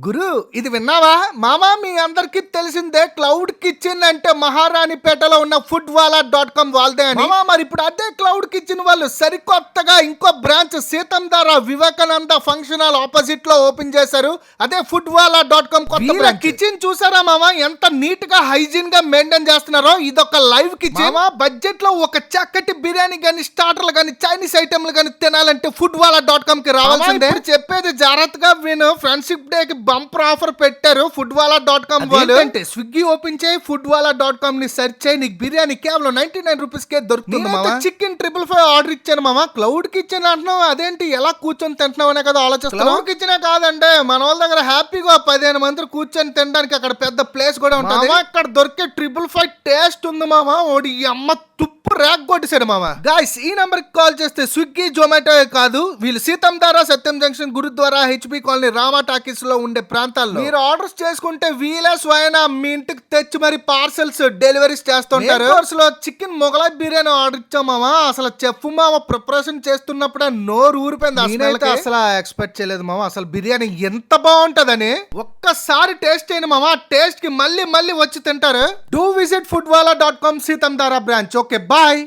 గురు ఇది విన్నావా మామా? మీ అందరికి తెలిసిందే క్లౌడ్ కిచెన్ అంటే మహారాణిపేటలో ఉన్న foodwala.com వాళ్ళదే అని. మామా మరి ఇప్పుడు అదే క్లౌడ్ కిచెన్ వాళ్ళు సరికొత్తగా ఇంకో branch Seethammadhara Vivekananda function hall opposite లో ఓపెన్ చేశారు. అదే foodwala.com కొత్త బ్రాంచ్. కిచెన్ చూసారా మామా? ఎంత నీట్ గా హైజీన్ గా మెయింటైన్ చేస్తున్నారో. ఇదొక లైవ్ కిచెన్. మామా బడ్జెట్ లో ఒక చక్కటి బిర్యానీ గాని స్టార్టర్లు గాని చైనీస్ ఐటమ్లు గాని తినాలంటే foodwala.com కి రావాల్సిందే. చెప్పేది జాగ్రత్తగా విను. ఫ్రెండ్షిప్ డే కి బంపర్ ఆఫర్ పెట్టారు foodwala.com వాళ్ళు. అంటే స్విగ్గీ ఓపెన్ చేయి, foodwala.com ని సెర్చ్ చేయి, నీకు బిర్యానీ కేవలం 99 రూపీస్ కే దొరుకుతుంది మామ. చికెన్ 555 ఆర్డర్ ఇచ్చాను మామ. క్లౌడ్ కిచెన్ అంటున్నావు, అదేంటి ఎలా కూర్చొని తింటున్నావు అనే కదా ఆలోచిస్తాను. క్లౌడ్ కిచెన్ కాదంటే మన వాళ్ళ దగ్గర హ్యాపీగా 15 మంది కూర్చొని తినడానికి అక్కడ పెద్ద ప్లేస్ కూడా ఉంటుంది. అక్కడ దొరికే 555 టేస్ట్ ఉంది మామ. ఓడి అమ్మ తుప్పు ర్యాక్ కొట్టేశాడు మామ. గాయ్స్ ఈ నంబర్ కి కాల్ చేస్తే స్విగ్గీ జొమాటో కాదు, వీళ్ళు Seethammadhara Satyam junction Gurudwara HP colony Rama talkies లో ఉండే ప్రాంతాల్లో మీరు ఆర్డర్స్ చేసుకుంటే వీలే స్వయన మీ ఇంటికి తెచ్చి మరి పార్సెల్స్ డెలివరీస్ చేస్తుంటారు. లో చికెన్ మొగలాయ్ బిర్యానీ ఆర్డర్ ఇచ్చాం మామ. అసలు చెఫ్ మామ ప్రిపరేషన్ చేస్తున్నప్పుడే నోరు ఊరిపోయింది. అసలు ఎక్స్పెక్ట్ చేయలేదు మామ అసలు బిర్యానీ ఎంత బాగుంటదని. ఒక్కసారి టేస్ట్ అయిన మామ, టేస్ట్ కి మళ్ళీ మళ్ళీ వచ్చి తింటారు. Do visit foodwala.com Seethammadhara branch. Okay bye.